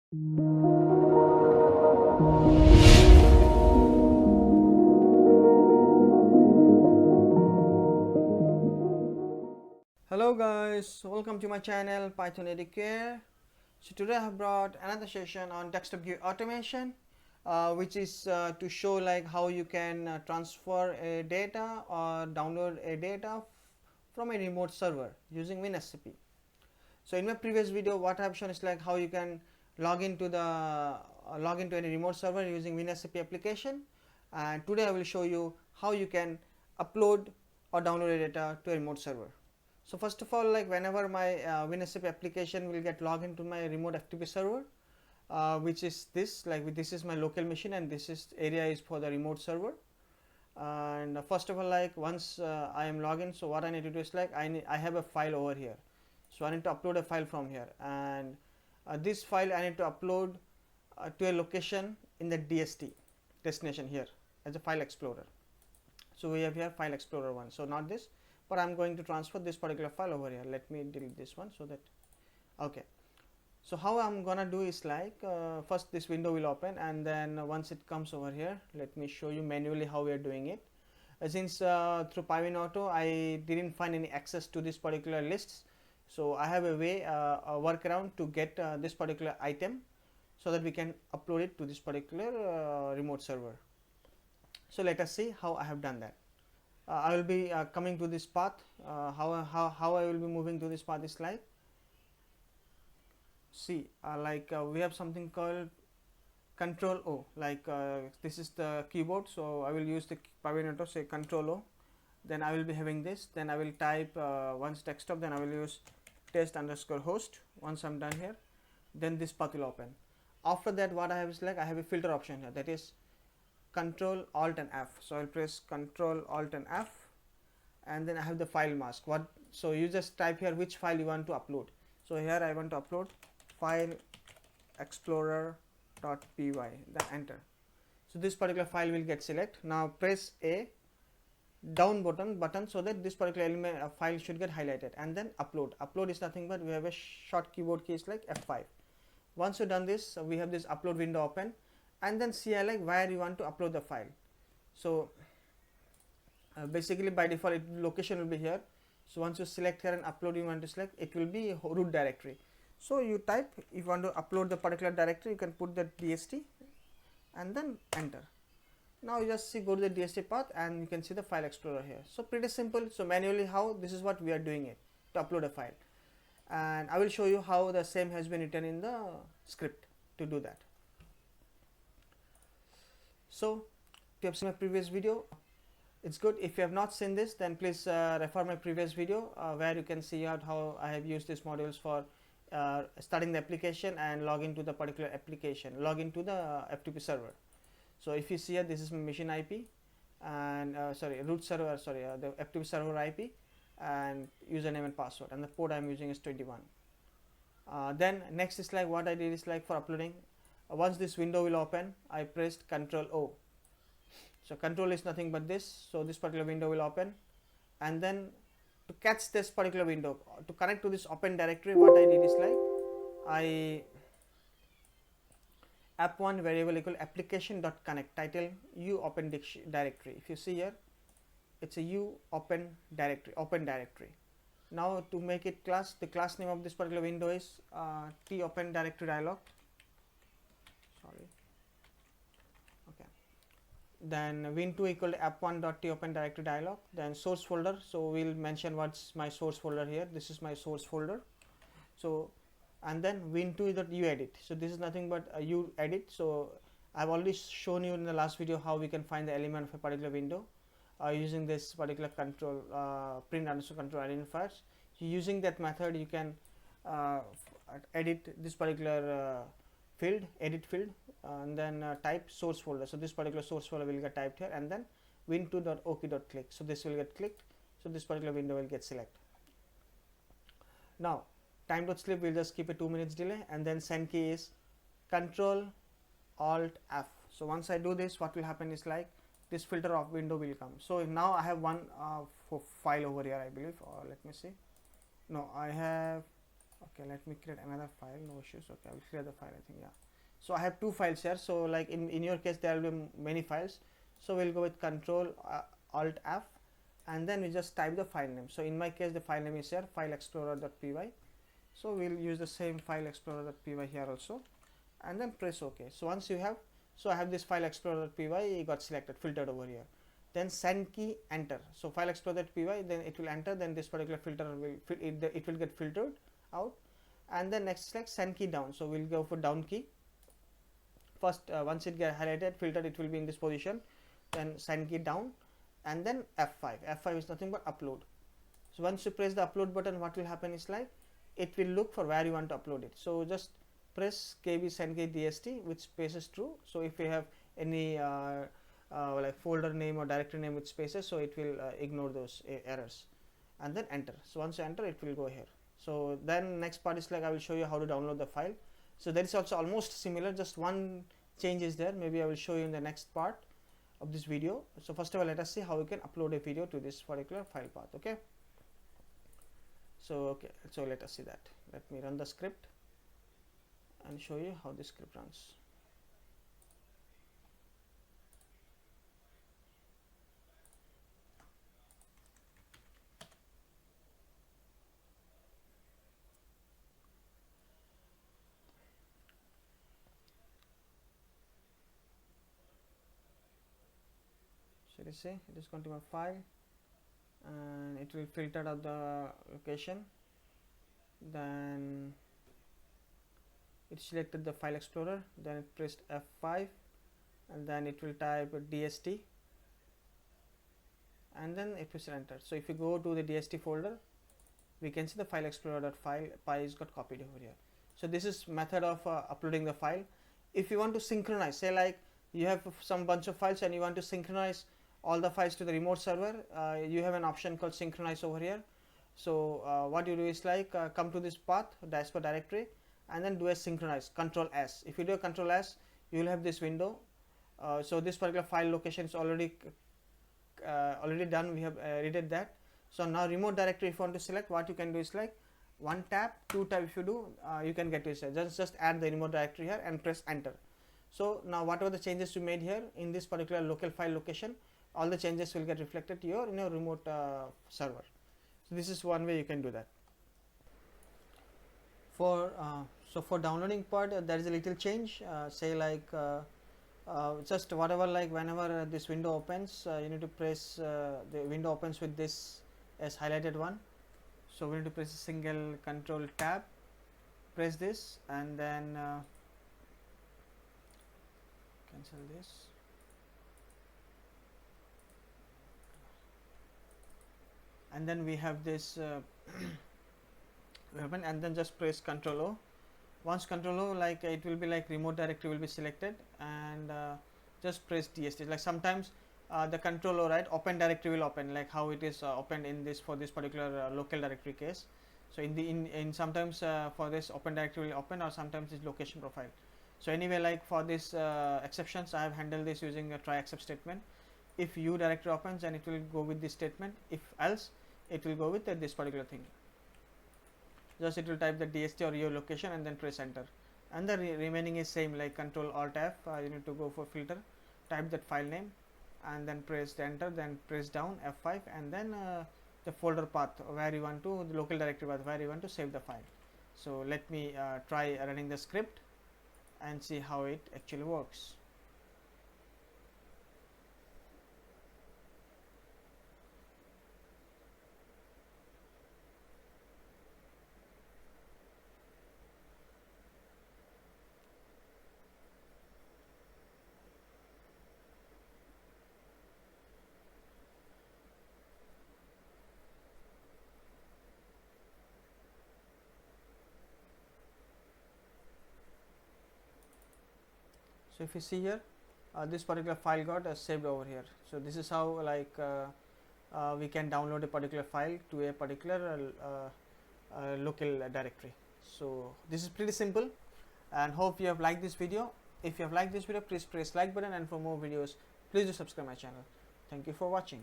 Hello guys, welcome to my channel Pywinauto Care. So today I have brought another session on desktop view automation, which is to show like how you can transfer a data or download a data from a remote server using WinSCP. So in my previous video, what I have shown is like how you can log into any remote server using WinSCP application, and today I will show you how you can upload or download a data to a remote server. So first of all, like whenever my WinSCP application will get logged into my remote FTP server, which is this, like this is my local machine and this is area is for the remote server. And first of all, like once I am logged in, so what I need to do is like I have a file over here, so I need to upload a file from here, and this file I need to upload to a location in the DST destination here as a file explorer. So we have here file explorer 1, so not this, but I'm going to transfer this particular file over here. Let me delete this one so that, okay. So how I'm gonna do is like first this window will open, and then once it comes over here, let me show you manually how we are doing it. Since through Pywinauto I didn't find any access to this particular lists, so I have a way, a workaround to get this particular item so that we can upload it to this particular remote server. So let us see how I have done that. I will be coming to this path. How I will be moving to this path is like, see, we have something called Control O, like this is the keyboard, so I will use the Pywinauto, say Control O, then I will be having this, then I will type once desktop, then I will use test_host. Once I'm done here, then this path will open. After that, what I have is like I have a filter option here, that is Control Alt and F. So I'll press Control Alt and F, and then I have the file mask. So you just type here which file you want to upload. So here I want to upload file explorer.py, then enter. So this particular file will get select. Now press a down button so that this particular element file should get highlighted, and then upload is nothing but we have a short keyboard key is like F5. Once you've done this, we have this upload window open, and then see like where you want to upload the file. So basically by default location will be here. So once you select here and upload, you want to select, it will be root directory. So you type, if you want to upload the particular directory, you can put the DST and then enter. Now you just see, go to the DST path and you can see the file explorer here. So pretty simple. So manually how this is what we are doing it to upload a file, and I will show you how the same has been written in the script to do that. So if you have seen my previous video, it's good. If you have not seen this, then please refer my previous video where you can see out how I have used these modules for starting the application and log into the particular application, log into the FTP server. So if you see here, this is my machine IP and root server, the FTP server IP and username and password, and the port I am using is 21. Then next is like what I did is like for uploading, once this window will open, I pressed Control O. So control is nothing but this, so this particular window will open, and then to catch this particular window, to connect to this open directory, what I did is like I app1 variable equal application.connect title u open directory. If you see here, it's a u open directory. Now to make it class, the class name of this particular window is t open directory dialog. Then win2 equal to app1.t open directory dialog, then source folder, so we'll mention what's my source folder here. This is my source folder. So and then win2.uedit, so this is nothing but a uedit. So I've already shown you in the last video how we can find the element of a particular window using this particular control print_control identifiers. So using that method you can edit this particular edit field, and then type source folder. So this particular source folder will get typed here, and then win2.ok.click, so this will get clicked, so this particular window will get selected. Now time.sleep, we'll just keep a 2 minutes delay, and then send key is Control Alt F. So once I do this, what will happen is like this filter of window will come. So now I have one file over here, I believe, or let me see. No, I have Okay, let me create another file, no issues. Okay, I will clear the file, I think. Yeah, so I have two files here. So like in your case there will be many files, so we'll go with Control Alt F, and then we just type the file name. So in my case the file name is here, file explorer.py. So we'll use the same file explorer.py here also, and then press OK. So once you have, so I have this file explorer.py got selected, filtered over here. Then send key, enter. So file explorer.py, then it will enter, then this particular filter will it will get filtered out, and then next select send key down. So we'll go for down key first. Once it get highlighted, filtered, it will be in this position, then send key down, and then F5. F5 is nothing but upload. So once you press the upload button, what will happen is like it will look for where you want to upload it. So just press KB send key DST with spaces true. So if you have any like folder name or directory name with spaces, so it will ignore those errors, and then enter. So once you enter, it will go here. So then next part is like I will show you how to download the file. So that is also almost similar, just one change is there. Maybe I will show you in the next part of this video. So first of all, let us see how we can upload a video to this particular file path. Okay, so let us see that. Let me run the script and show you how this script runs. So you see it is going to my file, and it will filter out the location. Then it selected the file explorer, then it pressed F5, and then it will type DST, and then it will enter. So if you go to the DST folder, we can see the file explorer.file py is got copied over here. So this is method of uploading the file. If you want to synchronize, say like you have some bunch of files and you want to synchronize all the files to the remote server, you have an option called synchronize over here. So what you do is like come to this path, dashboard directory, and then do a synchronize, Control S. If you do a Control S, you will have this window. So this particular file location is already done. We have read that. So now remote directory, if you want to select, what you can do is like one tab, two tab. If you do, you can get to it. Just add the remote directory here and press enter. So now whatever the changes you made here in this particular local file location, all the changes will get reflected to your remote server. So this is one way you can do that. For so for downloading part, there is a little change. Say like just whatever, like whenever this window opens, you need to press the window opens with this as highlighted one. So we need to press a single control tab, press this, and then cancel this. And then we have this weapon, and then just press Ctrl O. Once Ctrl O, like it will be like remote directory will be selected, and just press DST. Like sometimes the Ctrl O, right, open directory will open, like how it is opened in this for this particular local directory case. So in sometimes for this open directory will open, or sometimes it's location profile. So anyway, like for this exceptions, I have handled this using a try except statement. If U directory opens, then it will go with this statement. If else, it will go with this particular thing. Just it will type the DST or your location and then press enter. And the remaining is same, like Control Alt F. You need to go for filter, type that file name, and then press the enter. Then press down F5, and then the folder path where you want to, the local directory path where you want to save the file. So let me try running the script and see how it actually works. So if you see here, this particular file got saved over here. So this is how like we can download a particular file to a particular local directory. So this is pretty simple, and hope you have liked this video. If you have liked this video, please press like button, and for more videos, please do subscribe my channel. Thank you for watching.